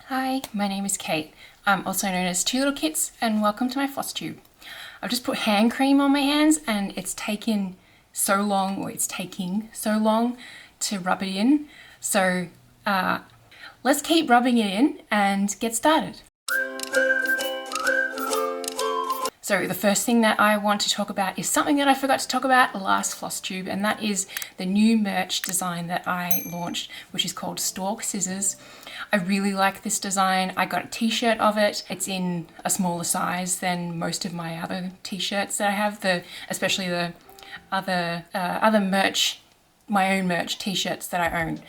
Hi, my name is Kate. I'm also known as Two Little Kits, and welcome to my FlossTube. I've just put hand cream on my hands and it's taken so long, or it's taking so long to rub it in. So let's keep rubbing it in and get started. So the first thing that I want to talk about is something that I forgot to talk about last FlossTube, and that is the new merch design that I launched, which is called Stalk Scissors. I really like this design. I got a t-shirt of it. It's in a smaller size than most of my other t-shirts that I have, especially the other merch, my own merch t-shirts that I own.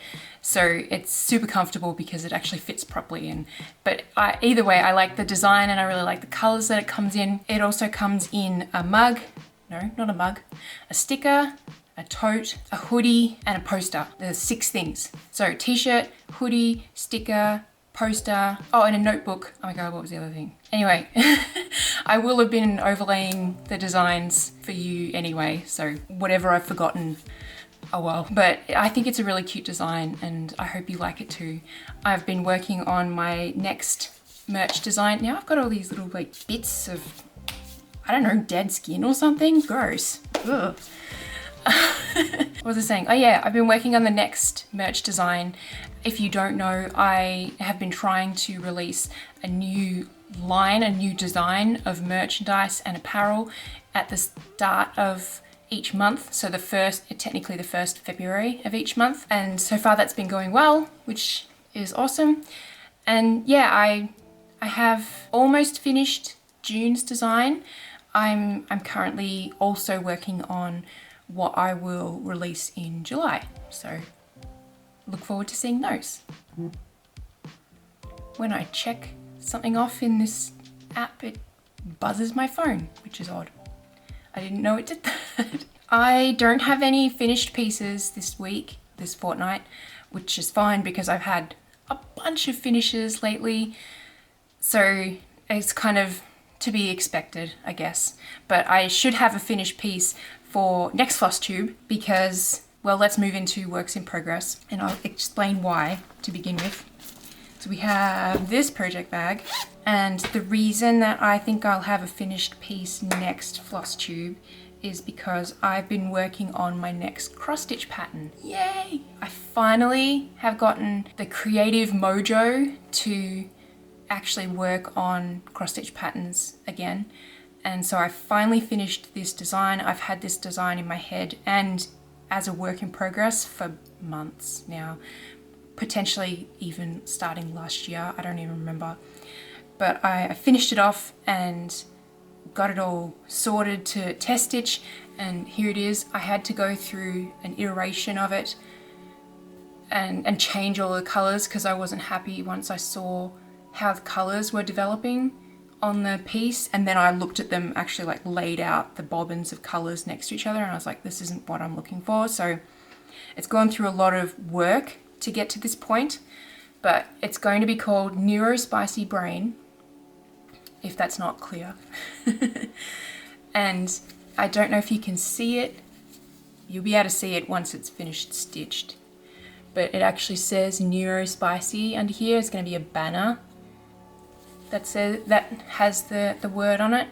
So it's super comfortable because it actually fits properly. But either way, I like the design and I really like the colors that it comes in. It also comes in a mug, no, not a mug, a sticker, a tote, a hoodie, and a poster. There's 6 things. So t-shirt, hoodie, sticker, poster, oh, and a notebook. Oh my God, what was the other thing? Anyway, I will have been overlaying the designs for you anyway, so whatever I've forgotten, oh well. But I think it's a really cute design and I hope you like it too. I've been working on my next merch design. Now I've got all these little like bits of, I don't know, dead skin or something. Gross. Ugh. What was I saying? Oh yeah, I've been working on the next merch design. If you don't know, I have been trying to release a new line, a new design of merchandise and apparel at the start of each month. So technically the 1st February of each month. And so far that's been going well, which is awesome. And yeah, I have almost finished June's design. I'm currently also working on what I will release in July. So look forward to seeing those. When I check something off in this app, it buzzes my phone, which is odd. I didn't know it did that. I don't have any finished pieces this fortnight, which is fine because I've had a bunch of finishes lately. So it's kind of to be expected, I guess. But I should have a finished piece for next FlossTube because, well, let's move into works in progress and I'll explain why to begin with. So we have this project bag, and the reason that I think I'll have a finished piece next FlossTube is because I've been working on my next cross stitch pattern. Yay! I finally have gotten the creative mojo to actually work on cross stitch patterns again. And so I finally finished this design. I've had this design in my head and as a work in progress for months now, potentially even starting last year, I don't even remember. But I finished it off and got it all sorted to test stitch, and here it is. I had to go through an iteration of it and change all the colors because I wasn't happy once I saw how the colors were developing on the piece, and then I looked at them actually like laid out the bobbins of colors next to each other and I was like, this isn't what I'm looking for. So it's gone through a lot of work to get to this point, but it's going to be called Neurospicy Brain, if that's not clear. And I don't know if you can see it. You'll be able to see it once it's finished stitched, but it actually says Neurospicy under here. It's going to be a banner that has the word on it,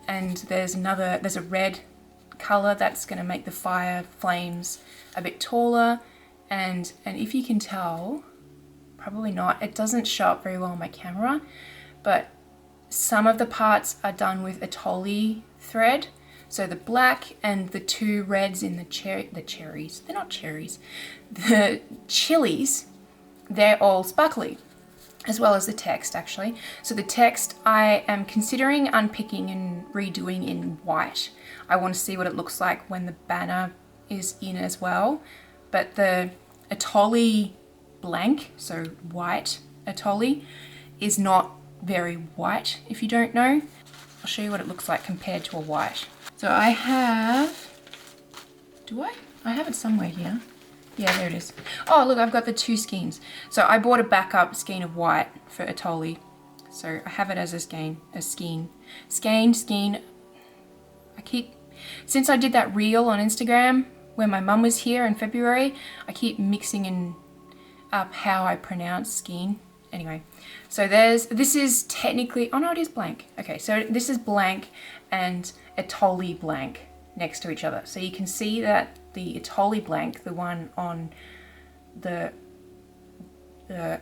and there's a red color that's going to make the fire flames a bit taller, and if you can tell, probably not, it doesn't show up very well on my camera, but some of the parts are done with a Atoli thread. So the black and the 2 reds in the cherries, they're not cherries, the chilies, they're all sparkly, as well as the text actually. So the text I am considering unpicking and redoing in white. I want to see what it looks like when the banner is in as well. But the Atoli blank, so white Atoli, is not very white if you don't know. I'll show you what it looks like compared to a white. So I have, I have it somewhere here. Yeah, there it is. Oh, look, I've got the 2 skeins. So I bought a backup skein of white for Atoli. So I have it as a skein. Since I did that reel on Instagram when my mum was here in February, I keep mixing up how I pronounce skein Anyway, so this is technically, oh no, it is blank. Okay, so this is blank and Atoli blank next to each other. So you can see that the Atoli blank, the one on the,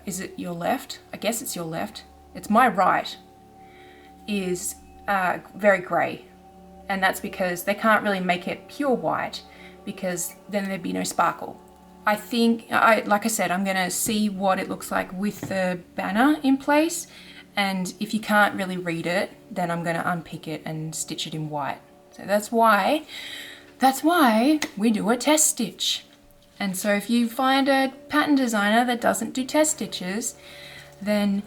is it your left? I guess it's your left. It's my right, is very grey. And that's because they can't really make it pure white because then there'd be no sparkle. I think, like I said, I'm gonna see what it looks like with the banner in place. And if you can't really read it, then I'm gonna unpick it and stitch it in white. So that's why we do a test stitch. And so if you find a pattern designer that doesn't do test stitches, then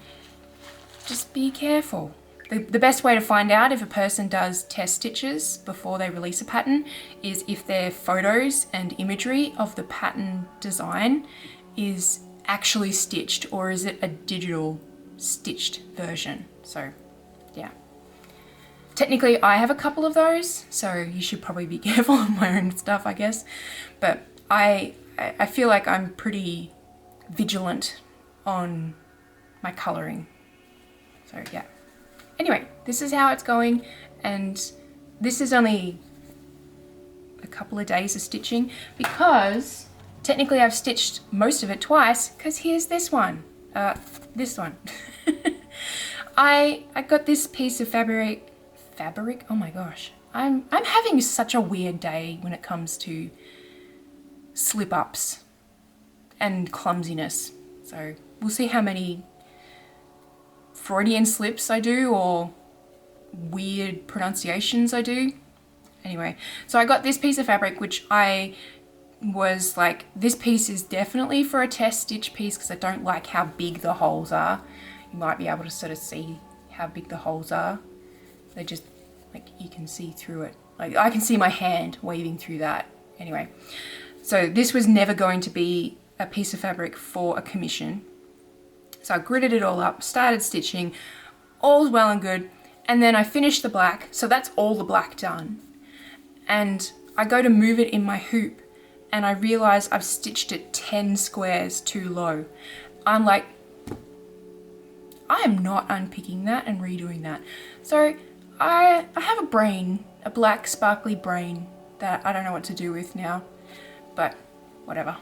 just be careful. The best way to find out if a person does test stitches before they release a pattern is if their photos and imagery of the pattern design is actually stitched, or is it a digital stitched version. So yeah. Technically I have a couple of those, so you should probably be careful on my own stuff, I guess. But I feel like I'm pretty vigilant on my colouring. So yeah. Anyway, this is how it's going, and this is only a couple of days of stitching because technically I've stitched most of it twice because here's this one. I got this piece of fabric, oh my gosh. I'm having such a weird day when it comes to slip ups and clumsiness. So we'll see how many Freudian slips I do or weird pronunciations I do. Anyway, so I got this piece of fabric which I was like, this piece is definitely for a test stitch piece because I don't like how big the holes are. You might be able to sort of see how big the holes are. They just, like, you can see through it. Like, I can see my hand waving through that. Anyway, so this was never going to be a piece of fabric for a commission. So I gridded it all up, started stitching, all's well and good, and then I finished the black, so that's all the black done. And I go to move it in my hoop, and I realize I've stitched it 10 squares too low. I'm like, I am not unpicking that and redoing that. So I have a brain, a black sparkly brain that I don't know what to do with now, but whatever.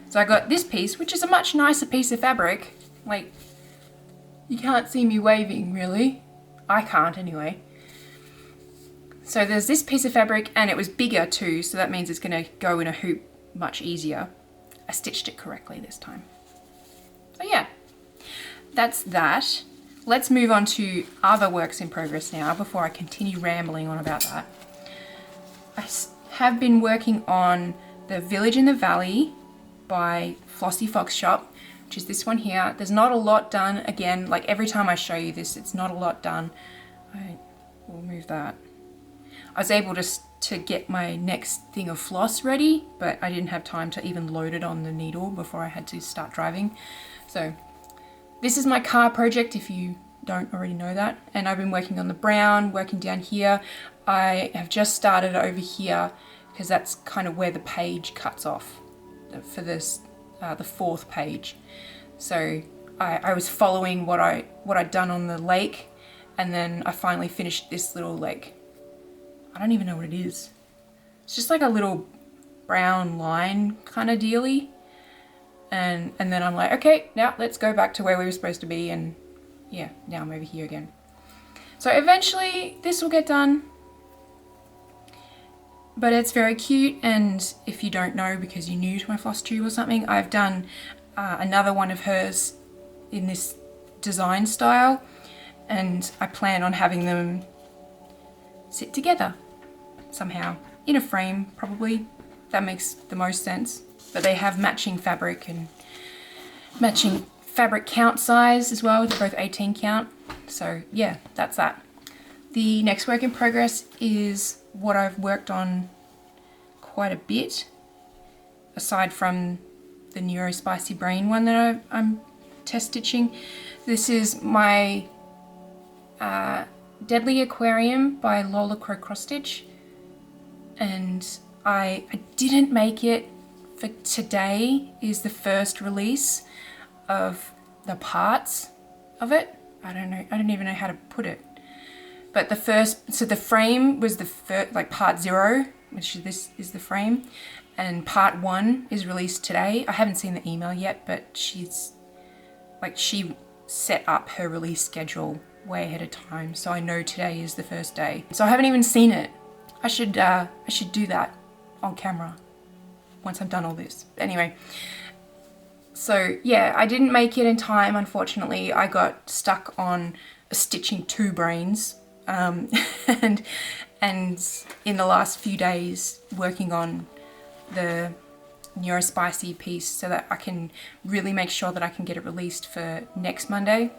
So I got this piece, which is a much nicer piece of fabric. Like, you can't see me waving, really. I can't anyway. So there's this piece of fabric, and it was bigger too, so that means it's gonna go in a hoop much easier. I stitched it correctly this time. So yeah, that's that. Let's move on to other works in progress now before I continue rambling on about that. I have been working on The Village in the Valley by Flossy Fox Shop, which is this one here. There's not a lot done. Again, like every time I show you this, it's not a lot done. I will move that. I was able to get my next thing of floss ready, but I didn't have time to even load it on the needle before I had to start driving. So this is my car project, if you don't already know that. And I've been working on the brown, working down here. I have just started over here because that's kind of where the page cuts off for this, the fourth page. So I was following what I'd done on the lake, and then I finally finished this little, like, I don't even know what it is. It's just like a little brown line kind of dealy. And then I'm like, okay, now let's go back to where we were supposed to be, and yeah, now I'm over here again. So eventually this will get done. But it's very cute, and if you don't know because you're new to my FlossTube or something, I've done another one of hers in this design style, and I plan on having them sit together somehow in a frame, probably. That makes the most sense. But they have matching fabric and matching fabric count size as well. They're both 18 count. So yeah, that's that. The next work in progress is what I've worked on quite a bit, aside from the Neuro Spicy Brain one that I'm test stitching. This is my Deadly Aquarium by Lola cross stitch, and I didn't make it for today. Is the first release of the parts of it. I don't even know how to put it. But the first, so the frame was the first, like part 0, which this is the frame, and part 1 is released today. I haven't seen the email yet, but she set up her release schedule way ahead of time, so I know today is the first day. So I haven't even seen it. I should do that on camera once I've done all this. Anyway, so yeah, I didn't make it in time, unfortunately. I got stuck on stitching 2 brains, and in the last few days working on the Neurospicy piece so that I can really make sure that I can get it released for next Monday,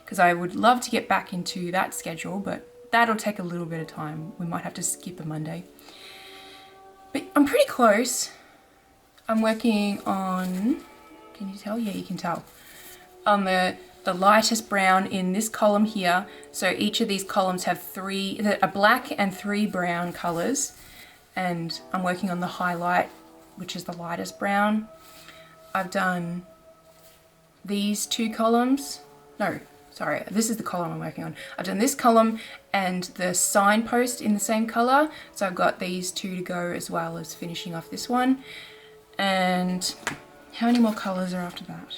because I would love to get back into that schedule, but that'll take a little bit of time. We might have to skip a Monday, but I'm pretty close. I'm working on, can you tell? Yeah, you can tell, on the lightest brown in this column here. So each of these columns have a black and 3 brown colors, and I'm working on the highlight, which is the lightest brown. I've done these 2 columns. No, sorry, this is the column I'm working on. I've done this column and the signpost in the same color. So I've got these 2 to go, as well as finishing off this one. And how many more colors are after that?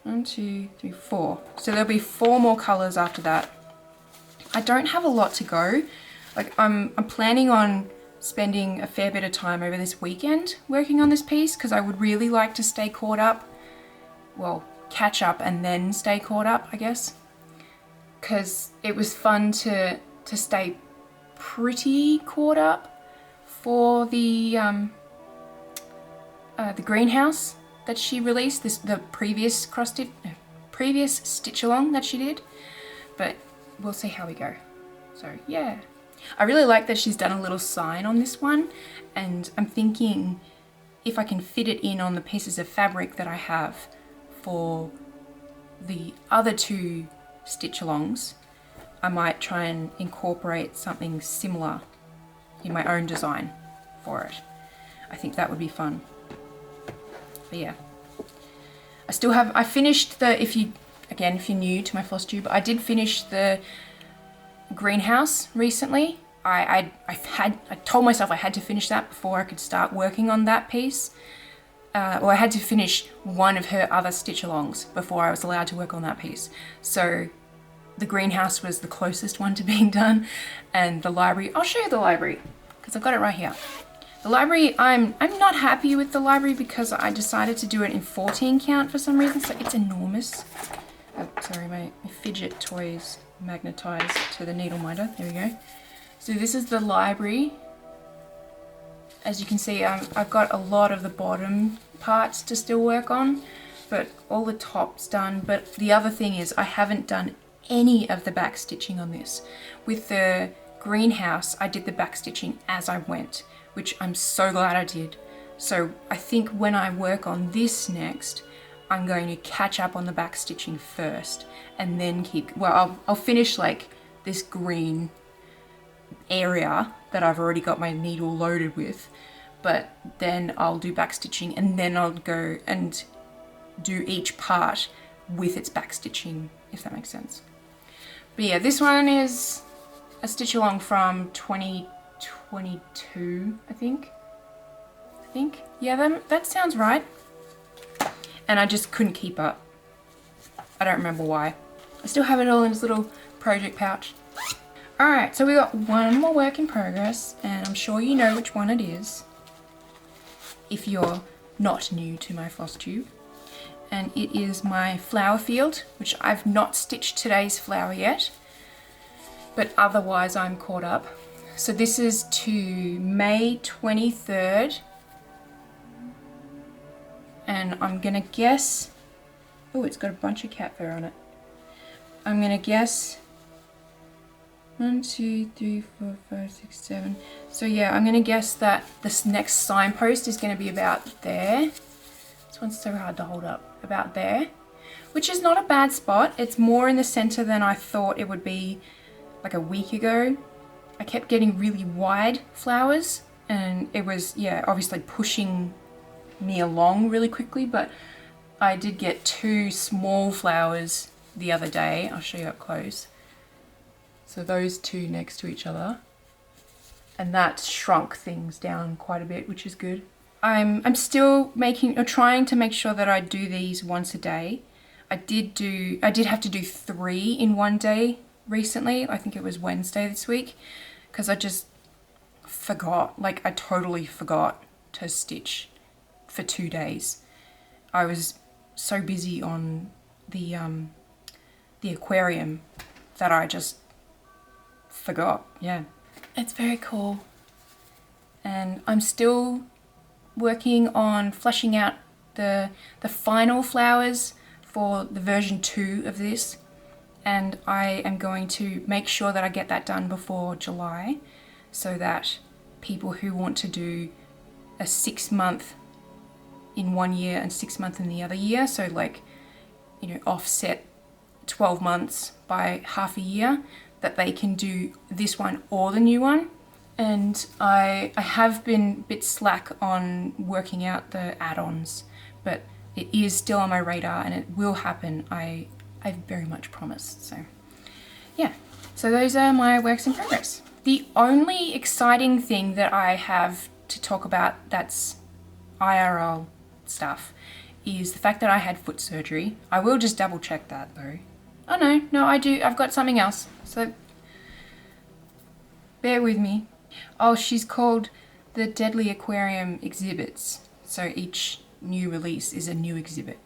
1, 2, 3, 4. So there'll be 4 more colors after that. I don't have a lot to go. Like I'm planning on spending a fair bit of time over this weekend working on this piece, because I would really like to stay caught up. Well, catch up and then stay caught up, I guess. Because it was fun to stay pretty caught up for the greenhouse that she released, the previous stitch along that she did, but we'll see how we go. So yeah, I really like that she's done a little sign on this one, and I'm thinking if I can fit it in on the pieces of fabric that I have for the other 2 stitch alongs, I might try and incorporate something similar in my own design for it. I think that would be fun. But yeah, I finished the, if you're new to my FlossTube, I did finish the greenhouse recently. I told myself I had to finish that before I could start working on that piece. Or I had to finish one of her other stitch alongs before I was allowed to work on that piece. So the greenhouse was the closest one to being done, and the library, I'll show you the library because I've got it right here. The library, I'm not happy with the library because I decided to do it in 14 count for some reason, so it's enormous. Oh, sorry, my fidget toys magnetized to the needle minder. There we go. So this is the library. As you can see, I've got a lot of the bottom parts to still work on, but all the top's done. But the other thing is I haven't done any of the back stitching on this. With the greenhouse, I did the back stitching as I went, which I'm so glad I did. So I think when I work on this next, I'm going to catch up on the back stitching first and then I'll finish like this green area that I've already got my needle loaded with, but then I'll do back stitching and then I'll go and do each part with its back stitching, if that makes sense. But yeah, this one is a stitch along from 2022, I think. Yeah, that sounds right. And I just couldn't keep up. I don't remember why. I still have it all in this little project pouch. Alright, so we got one more work in progress, and I'm sure you know which one it is if you're not new to my FlossTube. And it is my flower field, which I've not stitched today's flower yet, but otherwise I'm caught up. So this is to May 23rd, and I'm gonna guess, oh, it's got a bunch of cat fur on it. I'm gonna guess 1, 2, 3, 4, 5, 6, 7. So yeah, I'm gonna guess that this next signpost is gonna be about there. This one's so hard to hold up. About there, which is not a bad spot. It's more in the center than I thought it would be like a week ago. I kept getting really wide flowers, and it was, yeah, obviously pushing me along really quickly, but I did get 2 small flowers the other day. I'll show you up close. So those 2 next to each other, and that shrunk things down quite a bit, which is good. I'm still trying to make sure that I do these once a day. I did have to do 3 in one day recently. I think it was Wednesday this week, because I just forgot. Like, I totally forgot to stitch for 2 days. I was so busy on the aquarium that I just forgot. Yeah, it's very cool. And I'm still working on fleshing out the final flowers for the version 2 of this, and I am going to make sure that I get that done before July, so that people who want to do a 6-month in one year and 6-month in the other year, so like, you know, offset 12 months by half a year, that they can do this one or the new one. And I have been a bit slack on working out the add-ons, but it is still on my radar and it will happen. I very much promised. So yeah, so those are my works in progress. The only exciting thing that I have to talk about that's IRL stuff is the fact that I had foot surgery. I will just double check that though. Oh no, I do. I've got something else. So bear with me. Oh, she's called the Deadly Aquarium Exhibits. So each new release is a new exhibit.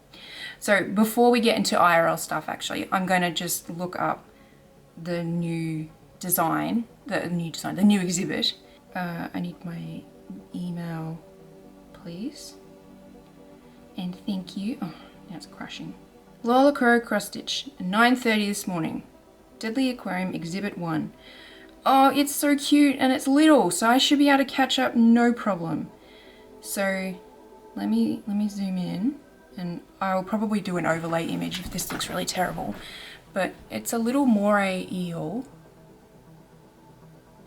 So before we get into IRL stuff, actually, I'm going to just look up the new design, the new exhibit. I need my email, please. And thank you. Oh, now it's crashing. Lola Crow cross stitch, 9:30 this morning. Deadly Aquarium Exhibit 1. Oh, it's so cute and it's little, so I should be able to catch up no problem. So let me zoom in, and I'll probably do an overlay image if this looks really terrible. But it's a little moray eel.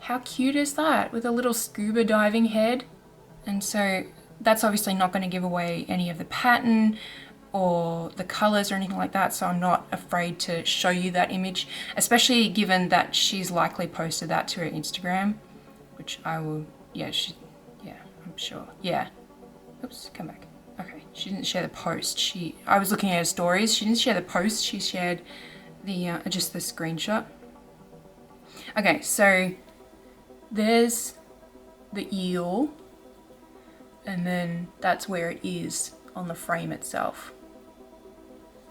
How cute is that? With a little scuba diving head. And so that's obviously not going to give away any of the pattern or the colors or anything like that, so I'm not afraid to show you that image, especially given that she's likely posted that to her Instagram, which I will, yeah, I'm sure, yeah. Oops, come back. Okay, she didn't share the post. I was looking at her stories. She didn't share the post. She shared the just the screenshot. Okay, so there's the eel, and then that's where it is on the frame itself.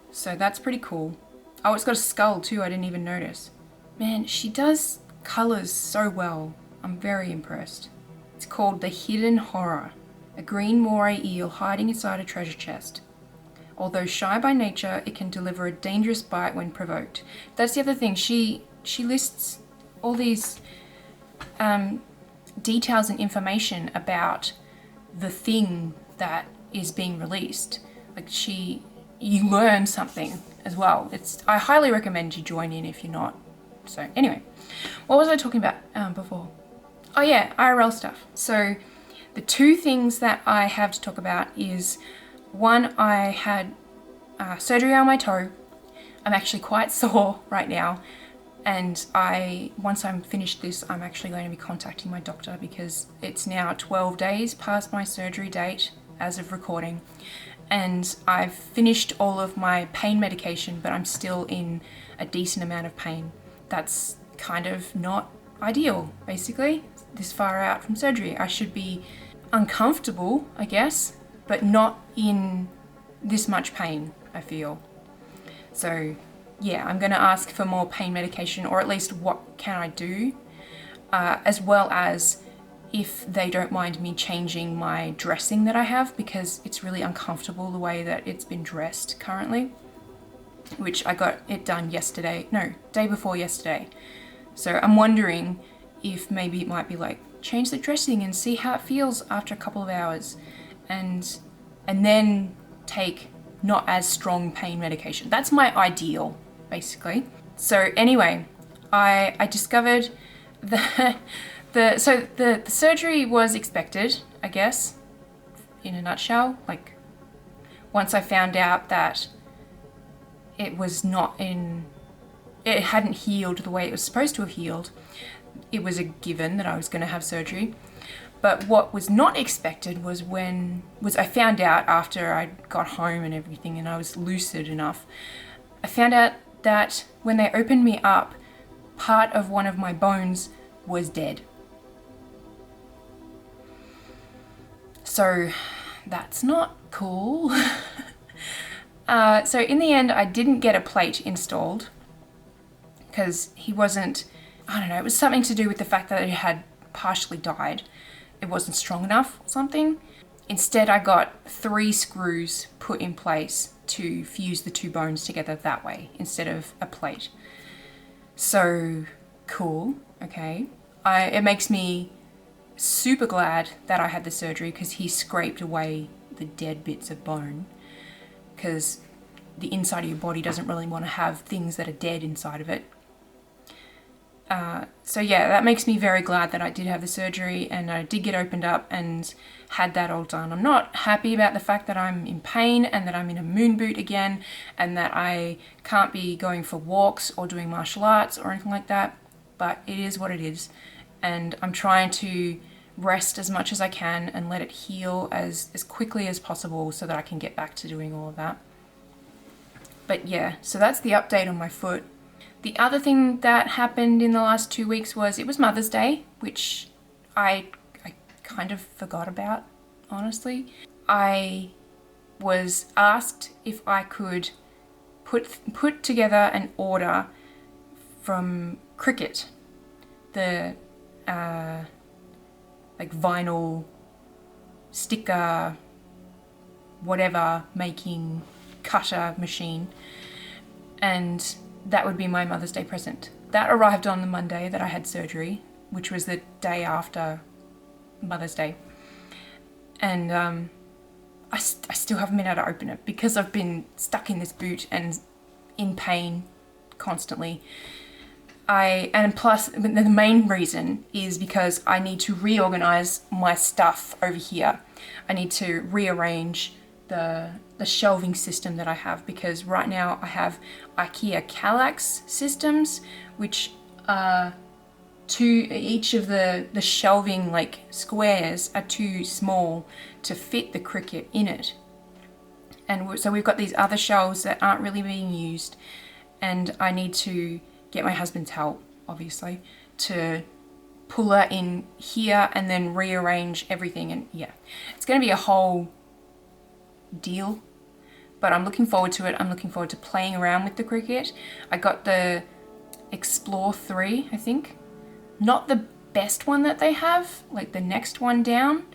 So that's pretty cool. Oh, it's got a skull too, I didn't even notice. Man, she does colors so well. I'm very impressed. It's called The Hidden Horror, a green moray eel hiding inside a treasure chest. Although shy by nature, it can deliver a dangerous bite when provoked. That's the other thing, she lists all these details and information about the thing that is being released. Like, you learn something as well. I highly recommend you join in if you're not. So anyway, what was I talking about before? Oh yeah, IRL stuff. So the 2 things that I have to talk about is, one, I had surgery on my toe. I'm actually quite sore right now, and once I'm finished this, I'm actually going to be contacting my doctor, because it's now 12 days past my surgery date as of recording, and I've finished all of my pain medication, but I'm still in a decent amount of pain. That's kind of not ideal, basically, this far out from surgery. I should be uncomfortable, I guess, but not in this much pain, I feel. So yeah, I'm going to ask for more pain medication, or at least what can I do, as well as if they don't mind me changing my dressing that I have, because it's really uncomfortable the way that it's been dressed currently, which I got it done day before yesterday. So I'm wondering if maybe it might be like, change the dressing and see how it feels after a couple of hours, and then take not as strong pain medication. That's my ideal, basically. So anyway, I discovered that the surgery was expected, I guess, in a nutshell. Like, once I found out that it hadn't healed the way it was supposed to have healed, it was a given that I was going to have surgery. But what was not expected was I found out after I got home and everything and I was lucid enough, I found out that when they opened me up, part of one of my bones was dead. So that's not cool. So in the end, I didn't get a plate installed because he wasn't, I don't know, it was something to do with the fact that it had partially died. It wasn't strong enough or something. Instead, I got 3 screws put in place to fuse the 2 bones together that way instead of a plate. So cool, okay. It makes me super glad that I had the surgery because he scraped away the dead bits of bone, because the inside of your body doesn't really want to have things that are dead inside of it. So yeah, that makes me very glad that I did have the surgery and I did get opened up and had that all done. I'm not happy about the fact that I'm in pain and that I'm in a moon boot again and that I can't be going for walks or doing martial arts or anything like that, but it is what it is. And I'm trying to rest as much as I can and let it heal as quickly as possible so that I can get back to doing all of that. But yeah, so that's the update on my foot. The other thing that happened in the last 2 weeks was it was Mother's Day, which I kind of forgot about, honestly. I was asked if I could put together an order from Cricut, the like vinyl sticker, whatever making cutter machine, and that would be my Mother's Day present. That arrived on the Monday that I had surgery, which was the day after Mother's Day. And I still haven't been able to open it because I've been stuck in this boot and in pain constantly. And plus, the main reason is because I need to reorganize my stuff over here. I need to rearrange the shelving system that I have, because right now I have IKEA Kallax systems, which are each of the shelving like squares are too small to fit the Cricut in it. And so we've got these other shelves that aren't really being used, and I need to get my husband's help, obviously, to pull her in here and then rearrange everything. And yeah, it's going to be a whole deal, but I'm looking forward to it. I'm looking forward to playing around with the Cricut. I got the Explore 3, I think. Not the best one that they have, like the next one down,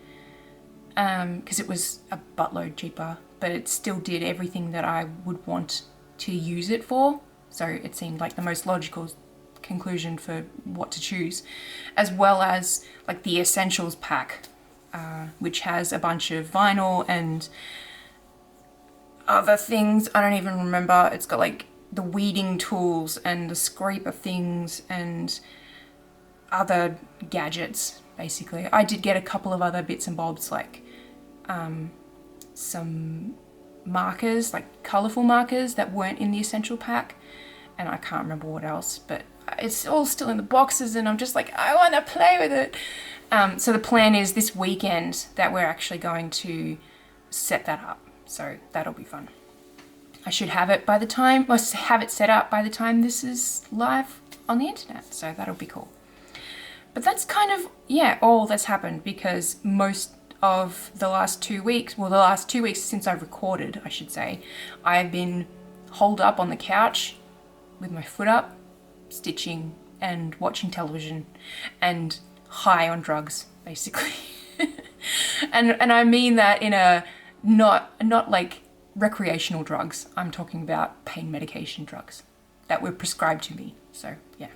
because it was a buttload cheaper, but it still did everything that I would want to use it for. So it seemed like the most logical conclusion for what to choose, as well as like the Essentials pack, which has a bunch of vinyl and other things. I don't even remember. It's got like the weeding tools and the scraper things and other gadgets, basically. I did get a couple of other bits and bobs, like some markers, like colourful markers that weren't in the Essential pack, and I can't remember what else, but it's all still in the boxes and I'm just like, I want to play with it. So the plan is this weekend that we're actually going to set that up, so that'll be fun. I should have it by the time, or have it set up by the time this is live on the internet, so that'll be cool. But that's kind of, yeah, all that's happened, because most of the last 2 weeks, well, the last 2 weeks since I recorded, I should say, I've been holed up on the couch with my foot up, stitching and watching television and high on drugs, basically. and I mean that in a not like recreational drugs. I'm talking about pain medication drugs that were prescribed to me. So yeah.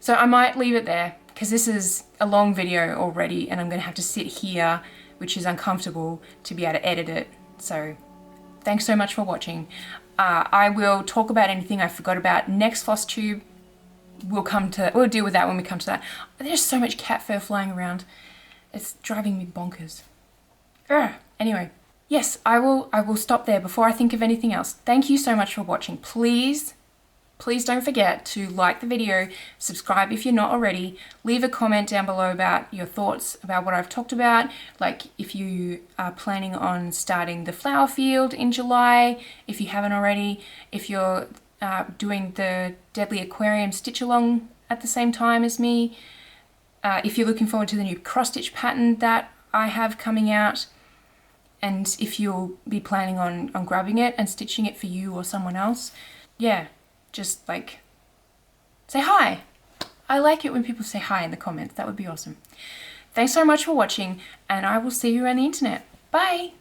So I might leave it there because this is a long video already and I'm going to have to sit here, which is uncomfortable, to be able to edit it. So thanks so much for watching. I will talk about anything I forgot about next FlossTube. We'll deal with that when we come to that. There's so much cat fur flying around. It's driving me bonkers. Anyway, yes, I will stop there before I think of anything else. Thank you so much for watching. Please don't forget to like the video, subscribe if you're not already, leave a comment down below about your thoughts about what I've talked about, like if you are planning on starting the flower field in July, if you haven't already, if you're doing the Deadly Aquarium stitch along at the same time as me, if you're looking forward to the new cross stitch pattern that I have coming out, and if you'll be planning on grabbing it and stitching it for you or someone else. Yeah. Just like, say hi. I like it when people say hi in the comments. That would be awesome. Thanks so much for watching, and I will see you around the internet. Bye!